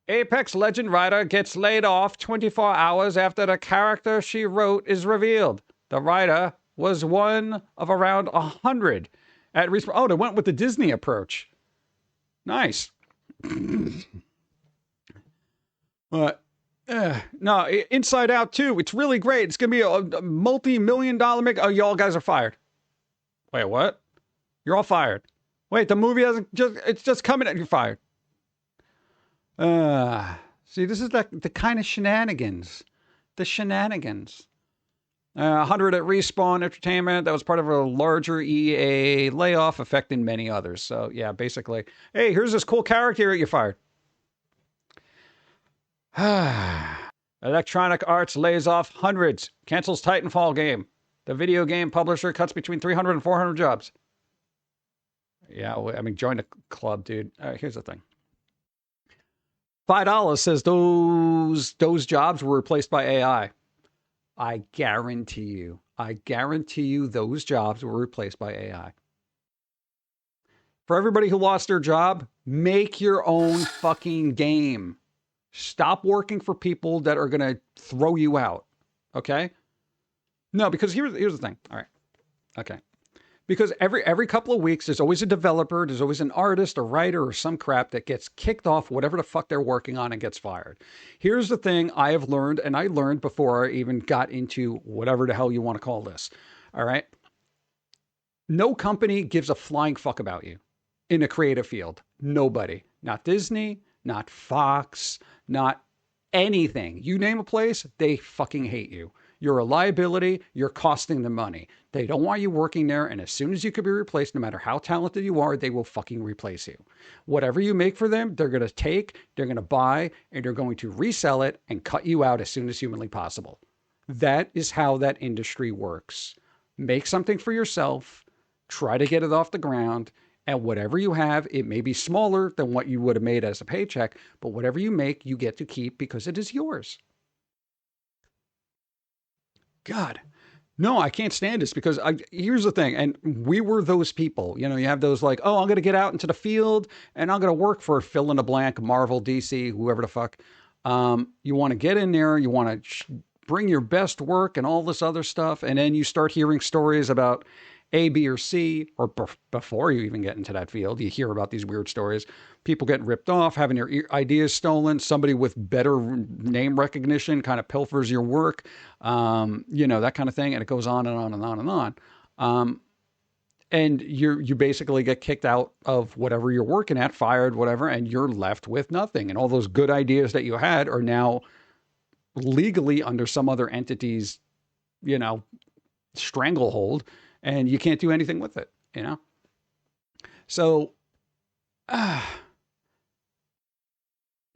Apex Legend writer gets laid off 24 hours after the character she wrote is revealed. The writer was one of around 100 at Respawn. Oh, they went with the Disney approach. Nice. But no, Inside Out 2, it's really great. It's going to be a multi-million-dollar make. Oh, y'all guys are fired. Wait, what? You're all fired. Wait, the movie it's just coming out. You're fired. See, this is the kind of shenanigans. The shenanigans. 100 at Respawn Entertainment. That was part of a larger EA layoff affecting many others. So, yeah, basically, hey, here's this cool character. You're fired. Electronic Arts lays off hundreds. Cancels Titanfall game. The video game publisher cuts between 300 and 400 jobs. Yeah, I mean, join the club, dude. Here's the thing. $5 says those jobs were replaced by AI. I guarantee you those jobs were replaced by AI. For everybody who lost their job, make your own fucking game. Stop working for people that are going to throw you out. Okay? No, because here's the thing. All right. Okay. Because every couple of weeks, there's always a developer, there's always an artist, a writer, or some crap that gets kicked off whatever the fuck they're working on and gets fired. Here's the thing I have learned, and I learned before I even got into whatever the hell you want to call this. All right? No company gives a flying fuck about you in a creative field. Nobody. Not Disney, not Fox, not anything. You name a place, they fucking hate you. You're a liability. You're costing them money. They don't want you working there. And as soon as you could be replaced, no matter how talented you are, they will fucking replace you. Whatever you make for them, they're going to take, they're going to buy, and they're going to resell it and cut you out as soon as humanly possible. That is how that industry works. Make something for yourself. Try to get it off the ground. And whatever you have, it may be smaller than what you would have made as a paycheck, but whatever you make, you get to keep because it is yours. God, no, I can't stand this because here's the thing. And we were those people, you have those like, oh, I'm going to get out into the field and I'm going to work for fill in the blank, Marvel, DC, whoever the fuck. You want to get in there. You want to bring your best work and all this other stuff. And then you start hearing stories about A, B, or C, or before you even get into that field, you hear about these weird stories. People getting ripped off, having your ideas stolen. Somebody with better name recognition kind of pilfers your work, that kind of thing. And it goes on and on and on and on. And you basically get kicked out of whatever you're working at, fired, whatever, and you're left with nothing. And all those good ideas that you had are now legally under some other entity's, stranglehold. And you can't do anything with it, So,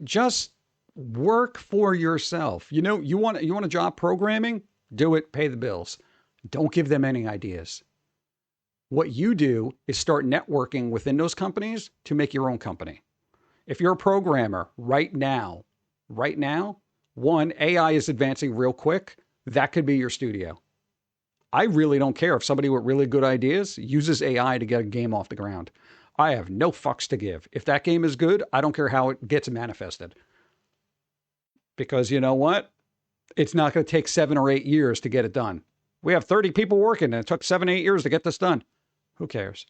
just work for yourself. You want a job programming? Do it, pay the bills. Don't give them any ideas. What you do is start networking within those companies to make your own company. If you're a programmer right now, one, AI is advancing real quick. That could be your studio. I really don't care if somebody with really good ideas uses AI to get a game off the ground. I have no fucks to give. If that game is good, I don't care how it gets manifested. Because you know what? It's not going to take 7 or 8 years to get it done. We have 30 people working and it took 7, 8 years to get this done. Who cares?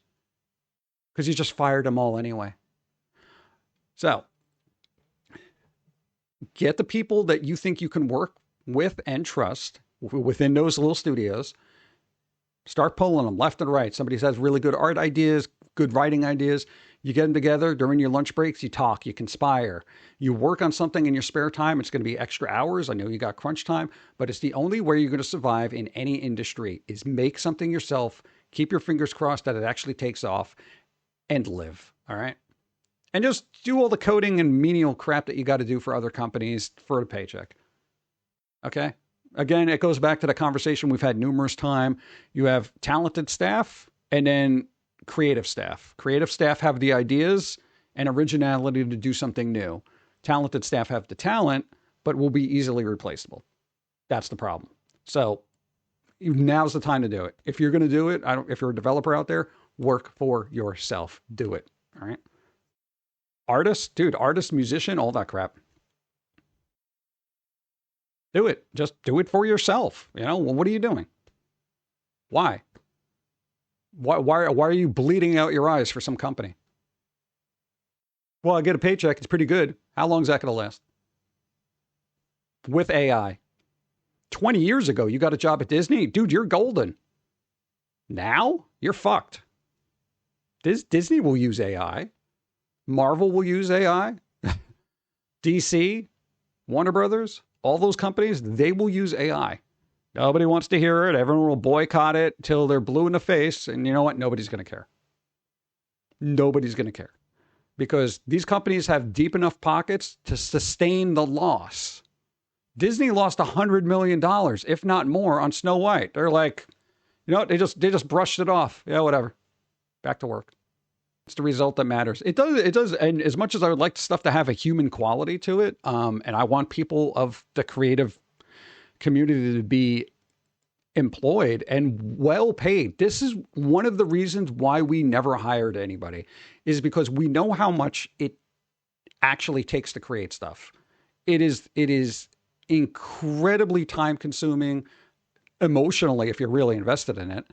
Because you just fired them all anyway. So, get the people that you think you can work with and trust within those little studios. Start pulling them left and right. Somebody has really good art ideas, good writing ideas. You get them together during your lunch breaks. You talk, you conspire. You work on something in your spare time. It's going to be extra hours. I know you got crunch time, but it's the only way you're going to survive in any industry is make something yourself. Keep your fingers crossed that it actually takes off and live. All right. And just do all the coding and menial crap that you got to do for other companies for a paycheck. Okay. Again, it goes back to the conversation we've had numerous times. You have talented staff and then creative staff. Creative staff have the ideas and originality to do something new. Talented staff have the talent, but will be easily replaceable. That's the problem. So now's the time to do it. If you're going to do it, if you're a developer out there, work for yourself. Do it. All right. Artist, musician, all that crap. Do it. Just do it for yourself. You know, well, what are you doing? Why? Why are you bleeding out your eyes for some company? Well, I get a paycheck. It's pretty good. How long is that going to last? With AI. 20 years ago, you got a job at Disney? Dude, you're golden. Now, you're fucked. Disney will use AI. Marvel will use AI. DC, Warner Brothers, all those companies, they will use AI. Nobody wants to hear it. Everyone will boycott it till they're blue in the face. And you know what? Nobody's going to care. Nobody's going to care. Because these companies have deep enough pockets to sustain the loss. Disney lost $100 million, if not more, on Snow White. They're like, you know what? They just brushed it off. Yeah, whatever. Back to work. It's the result that matters. It does. And as much as I would like stuff to have a human quality to it, and I want people of the creative community to be employed and well paid. This is one of the reasons why we never hired anybody, is because we know how much it actually takes to create stuff. It is incredibly time consuming emotionally if you're really invested in it.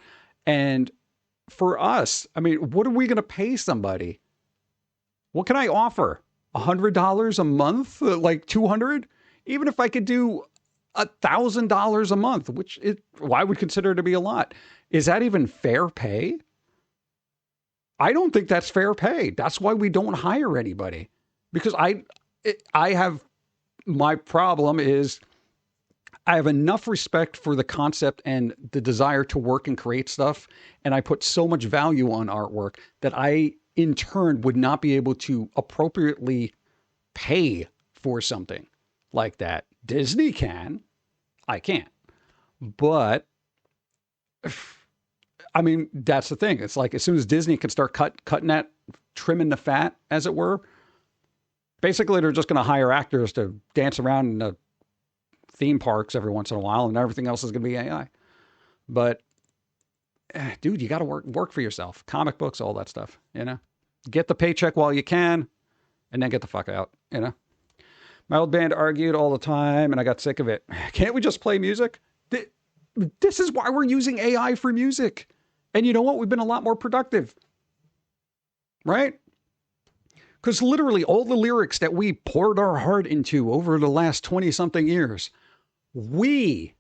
And for us, I mean, what are we going to pay somebody? What can I offer? $100 a month? Like 200? Even if I could do $1,000 a month, which I would consider to be a lot. Is that even fair pay? I don't think that's fair pay. That's why we don't hire anybody. Because I have, my problem is I have enough respect for the concept and the desire to work and create stuff. And I put so much value on artwork that I, in turn, would not be able to appropriately pay for something like that. Disney can. I can't. But, I mean, that's the thing. It's like as soon as Disney can start cutting that, trimming the fat, as it were, basically they're just going to hire actors to dance around in the theme parks every once in a while, and everything else is going to be AI. But, dude, you got to work for yourself. Comic books, all that stuff, you know? Get the paycheck while you can, and then get the fuck out, you know? My old band argued all the time, and I got sick of it. Can't we just play music? This is why we're using AI for music. And you know what? We've been a lot more productive. Right? Because literally all the lyrics that we poured our heart into over the last 20-something years, we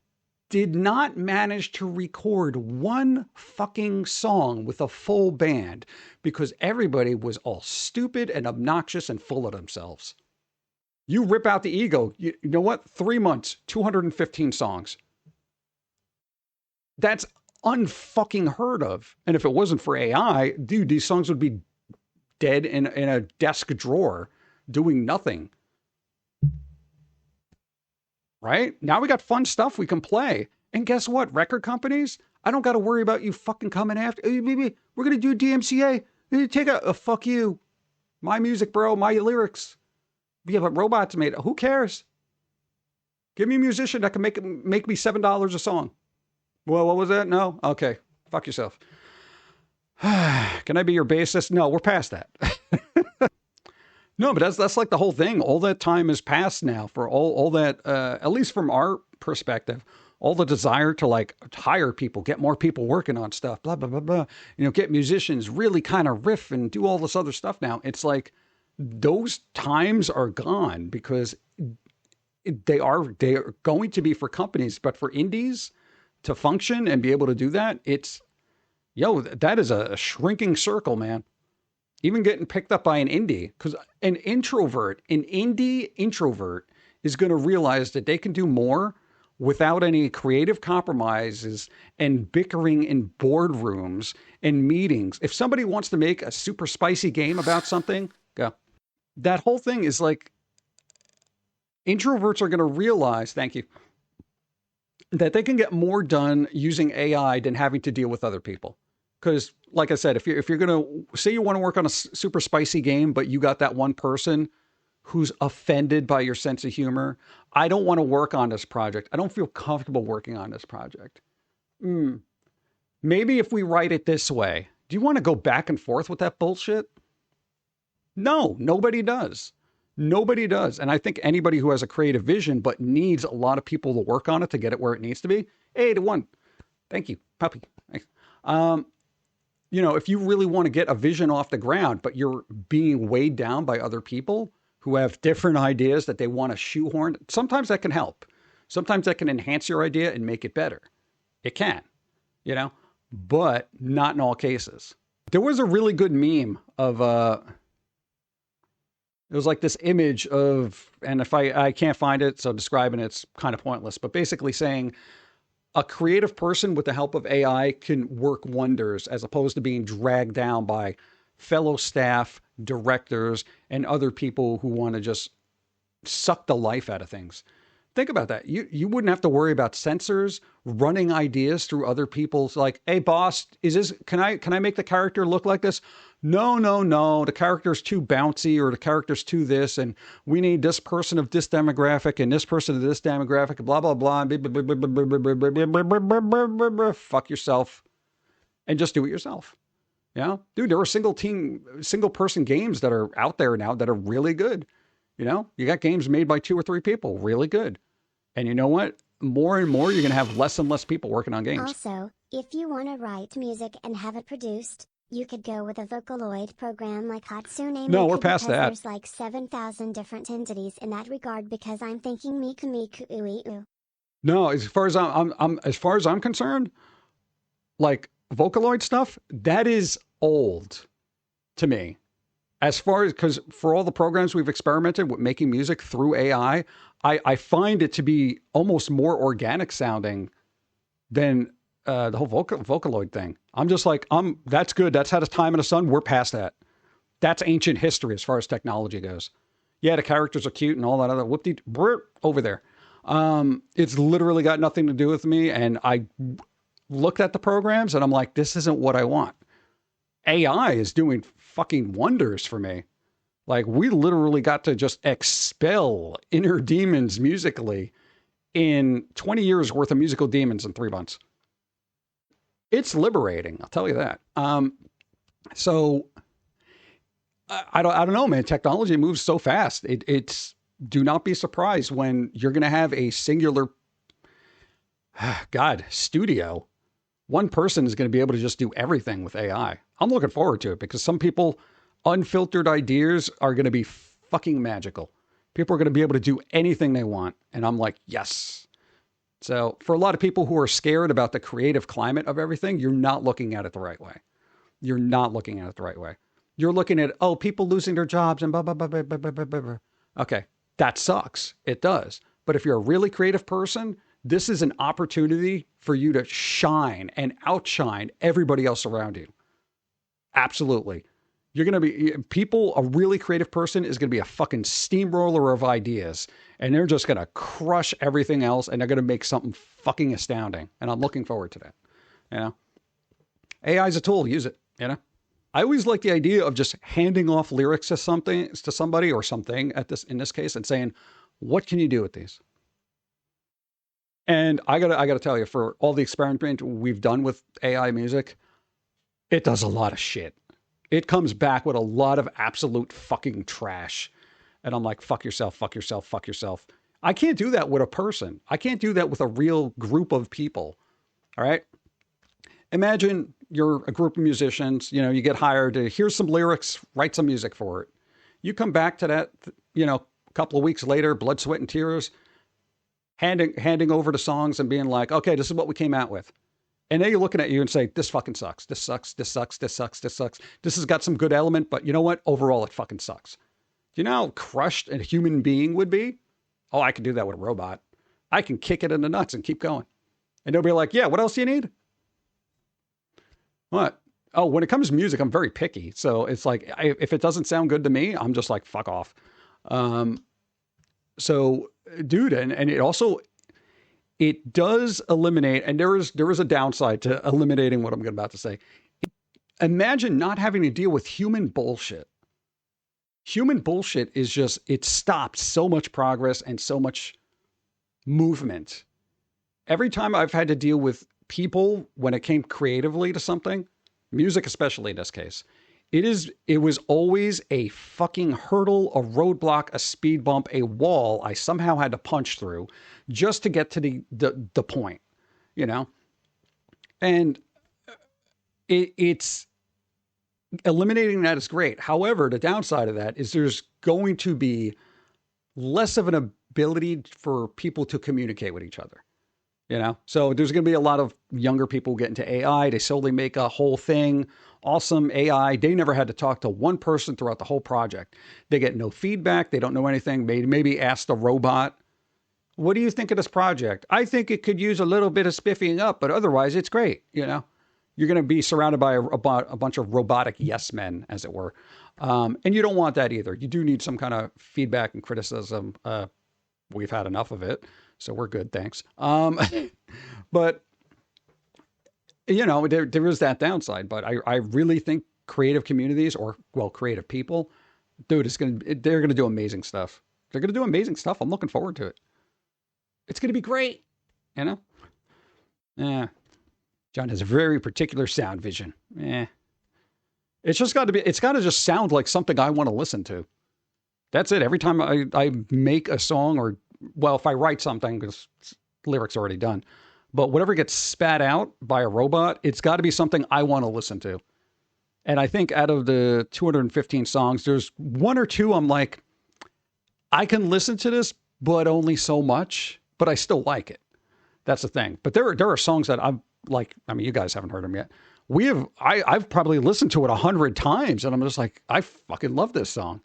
did not manage to record one fucking song with a full band because everybody was all stupid and obnoxious and full of themselves. You rip out the ego. You know what? 3 months, 215 songs. That's unfucking heard of. And if it wasn't for AI, dude, these songs would be dead in a desk drawer doing nothing. Right? Now we got fun stuff we can play. And guess what? Record companies, I don't got to worry about you fucking coming after. Hey, baby, we're going to do DMCA. Take a fuck you. My music, bro. My lyrics. Yeah, but robots made it. Who cares? Give me a musician that can make me $7 a song. Well, what was that? No? Okay. Fuck yourself. Can I be your bassist? No, we're past that. No, but that's like the whole thing. All that time has passed now for all that, at least from our perspective, all the desire to like hire people, get more people working on stuff, blah, blah, blah, blah. You know, get musicians, really kind of riff and do all this other stuff now. It's like those times are gone because they are going to be for companies, but for indies to function and be able to do that, that is a shrinking circle, man. Even getting picked up by an indie, because an indie introvert is going to realize that they can do more without any creative compromises and bickering in boardrooms and meetings. If somebody wants to make a super spicy game about something, go. That whole thing is like, introverts are going to realize, thank you, that they can get more done using AI than having to deal with other people. Because, like I said, if you're going to say you want to work on a super spicy game, but you got that one person who's offended by your sense of humor, I don't want to work on this project. I don't feel comfortable working on this project. Maybe if we write it this way, do you want to go back and forth with that bullshit? No, nobody does. Nobody does. And I think anybody who has a creative vision but needs a lot of people to work on it to get it where it needs to be, 8 to 1. Thank you, puppy. Thanks. If you really want to get a vision off the ground, but you're being weighed down by other people who have different ideas that they want to shoehorn, sometimes that can help. Sometimes that can enhance your idea and make it better. It can, but not in all cases. There was a really good meme of, it was like this image of, and if I can't find it, so describing it's kind of pointless, but basically saying a creative person with the help of AI can work wonders as opposed to being dragged down by fellow staff, directors, and other people who want to just suck the life out of things. Think about that. You wouldn't have to worry about censors running ideas through other people's, like, hey boss, can I make the character look like this? No. The character's too bouncy, or the character's too this, and we need this person of this demographic and this person of this demographic, blah blah blah. Fuck yourself, and just do it yourself. Dude, there are single person games that are out there now that are really good. You got games made by 2 or 3 people, really good. And you know what? More and more, you're going to have less and less people working on games. Also, if you want to write music and have it produced, you could go with a Vocaloid program like Hatsune. No, we're past that. There's like 7,000 different entities in that regard, because I'm thinking Miku. No, as far as I'm concerned, like Vocaloid stuff, that is old to me. As far as, because for all the programs we've experimented with making music through AI, I find it to be almost more organic sounding than the whole Vocaloid thing. I'm just like, that's good. That's had a time in the sun. We're past that. That's ancient history as far as technology goes. Yeah, the characters are cute and all that other over there. It's literally got nothing to do with me. And I looked at the programs and I'm like, this isn't what I want. AI is doing fucking wonders for me. Like, we literally got to just expel inner demons musically in 20 years worth of musical demons in 3 months. It's liberating, I'll tell you that. So I don't know, man. Technology moves so fast. It's do not be surprised when you're going to have a singular studio. One person is going to be able to just do everything with AI. I'm looking forward to it because some people, unfiltered ideas are going to be fucking magical. People are going to be able to do anything they want. And I'm like, yes. So for a lot of people who are scared about the creative climate of everything, you're not looking at it the right way. You're not looking at it the right way. You're looking at, people losing their jobs and blah, blah, blah, blah, blah, blah, blah, blah. Okay, that sucks. It does. But if you're a really creative person, this is an opportunity for you to shine and outshine everybody else around you. Absolutely. You're going to be, a really creative person is going to be a fucking steamroller of ideas, and they're just going to crush everything else, and they're going to make something fucking astounding. And I'm looking forward to that. AI is a tool. Use it. I always like the idea of just handing off lyrics to somebody or something in this case, and saying, what can you do with these? And I gotta tell you, for all the experiment we've done with AI music, it does a lot of shit. It comes back with a lot of absolute fucking trash. And I'm like, fuck yourself, fuck yourself, fuck yourself. I can't do that with a person. I can't do that with a real group of people. All right. Imagine you're a group of musicians, you get hired to here's some lyrics, write some music for it. You come back to that, a couple of weeks later, blood, sweat, and tears, handing over the songs and being like, okay, this is what we came out with. And they're looking at you and say, this fucking sucks. This sucks. This sucks. This sucks. This sucks. This has got some good element, but you know what? Overall, it fucking sucks. Do you know how crushed a human being would be? Oh, I can do that with a robot. I can kick it in the nuts and keep going. And they'll be like, yeah, what else do you need? What? Oh, when it comes to music, I'm very picky. So it's like, if it doesn't sound good to me, I'm just like, fuck off. So, dude, and it also, it does eliminate, and there is a downside to eliminating what I'm about to say. Imagine not having to deal with human bullshit. Human bullshit is just, it stops so much progress and so much movement. Every time I've had to deal with people when it came creatively to something, music especially in this case, It was always a fucking hurdle, a roadblock, a speed bump, a wall I somehow had to punch through just to get to the point, you know? And it's eliminating that is great. However, the downside of that is there's going to be less of an ability for people to communicate with each other. You know, so there's going to be a lot of younger people get into AI. They solely make a whole thing. Awesome AI. They never had to talk to one person throughout the whole project. They get no feedback. They don't know anything. Maybe ask the robot, what do you think of this project? I think it could use a little bit of spiffing up, but otherwise it's great. You know, you're going to be surrounded by a bunch of robotic yes men, as it were. And you don't want that either. You do need some kind of feedback and criticism. We've had enough of it. So we're good, thanks. But, you know, there is that downside. But I really think creative communities creative people, dude, they're going to do amazing stuff. They're going to do amazing stuff. I'm looking forward to it. It's going to be great, you know? Yeah. John has a very particular sound vision. It's got to just sound like something I want to listen to. That's it. Every time I make a song if I write something, because lyrics are already done, but whatever gets spat out by a robot, it's got to be something I want to listen to. And I think out of the 215 songs, there's one or two I'm like, I can listen to this, but only so much, but I still like it. That's the thing. But there are songs that I'm like, I mean, you guys haven't heard them yet. I've probably listened to it 100 times, and I'm just like, I fucking love this song.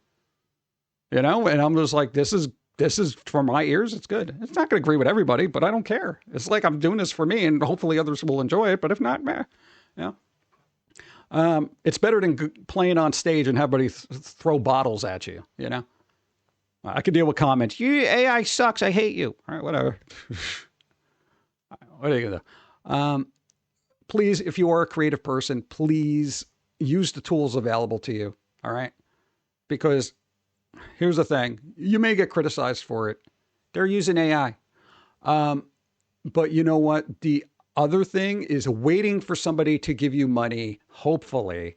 You know, and I'm just like, this is for my ears. It's good. It's not going to agree with everybody, but I don't care. It's like I'm doing this for me, and hopefully others will enjoy it. But if not, meh. Yeah. It's better than playing on stage and have everybody throw bottles at you. You know, I could deal with comments. You AI sucks. I hate you. All right, whatever. What are you gonna do? Please, if you are a creative person, please use the tools available to you. All right, because here's the thing. You may get criticized for it. They're using AI. But you know what? The other thing is waiting for somebody to give you money, hopefully,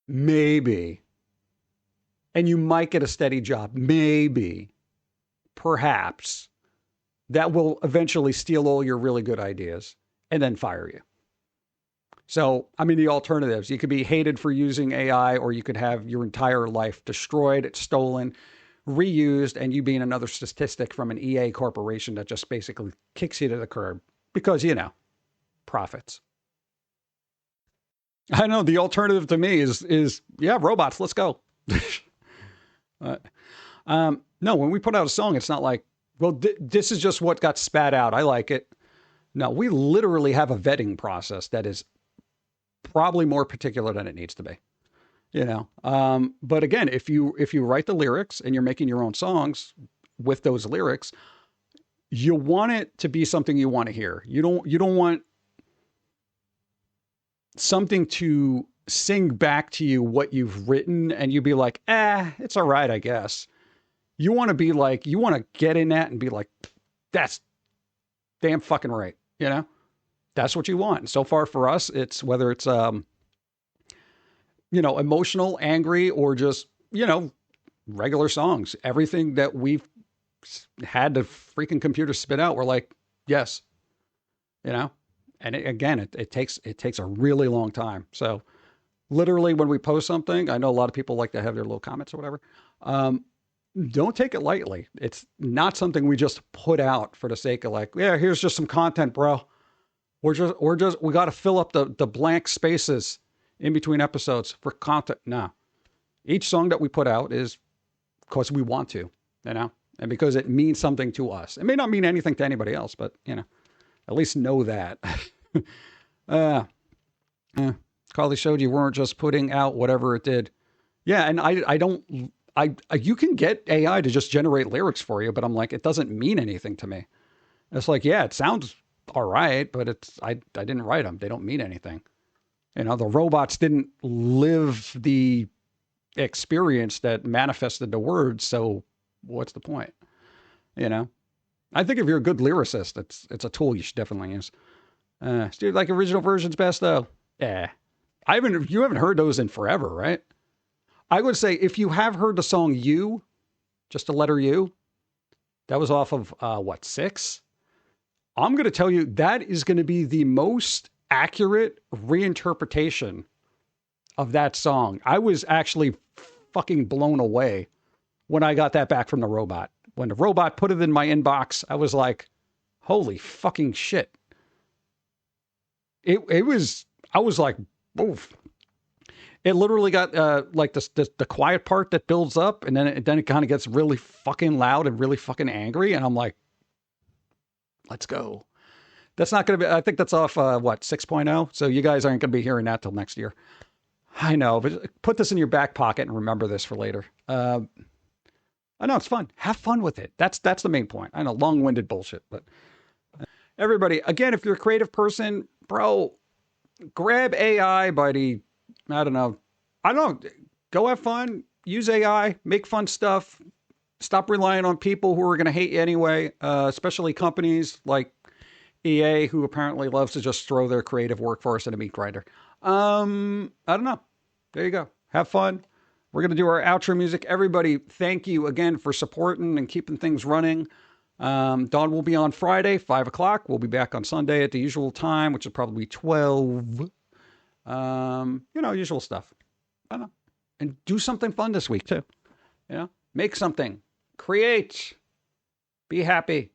maybe, and you might get a steady job, maybe, perhaps, that will eventually steal all your really good ideas and then fire you. So, I mean, the alternatives, you could be hated for using AI, or you could have your entire life destroyed, stolen, reused, and you being another statistic from an EA corporation that just basically kicks you to the curb because, you know, profits. I know the alternative to me is yeah, robots, let's go. No, when we put out a song, it's not like, well, this is just what got spat out. I like it. No, we literally have a vetting process that is probably more particular than it needs to be, you know? But again, if you write the lyrics and you're making your own songs with those lyrics, you want it to be something you want to hear. You don't want something to sing back to you what you've written and you be like, it's all right, I guess. You want to be like, you want to get in that and be like, that's damn fucking right. You know, that's what you want. And so far for us, it's whether it's, you know, emotional, angry, or just, you know, regular songs, everything that we've had the freaking computer spit out. We're like, yes, you know, and it takes a really long time. So literally when we post something, I know a lot of people like to have their little comments or whatever. Don't take it lightly. It's not something we just put out for the sake of like, yeah, here's just some content, bro. We got to fill up the blank spaces in between episodes for content. No, each song that we put out is because we want to, you know, and because it means something to us. It may not mean anything to anybody else, but you know, at least know that. Carly showed you weren't just putting out whatever it did. Yeah. And you can get AI to just generate lyrics for you, but I'm like, it doesn't mean anything to me. It's like, yeah, it sounds all right, but I didn't write them. They don't mean anything. You know, the robots didn't live the experience that manifested the words. So what's the point? You know, I think if you're a good lyricist, it's a tool you should definitely use. Dude, like original version's best though. Yeah. You haven't heard those in forever, right? I would say if you have heard the song You, just the letter U, that was off of, 6? I'm going to tell you that is going to be the most accurate reinterpretation of that song. I was actually fucking blown away when I got that back from the robot. When the robot put it in my inbox, I was like, holy fucking shit. I was like, oof. It literally got like the quiet part that builds up, and then it kind of gets really fucking loud and really fucking angry, and I'm like, let's go. That's not going to be, I think that's off 6.0, so you guys aren't going to be hearing that till next year. I know, but put this in your back pocket and remember this for later. I know it's fun. Have fun with it. That's the main point. I know, long-winded bullshit, but everybody, again, if you're a creative person, bro, grab AI by the, I don't know. Go have fun. Use AI. Make fun stuff. Stop relying on people who are going to hate you anyway, especially companies like EA, who apparently loves to just throw their creative workforce in a meat grinder. I don't know. There you go. Have fun. We're going to do our outro music. Everybody, thank you again for supporting and keeping things running. Dawn will be on Friday, 5 o'clock. We'll be back on Sunday at the usual time, which will probably be 12. Usual stuff. I don't know. And do something fun this week too. Make something. Create. Be happy.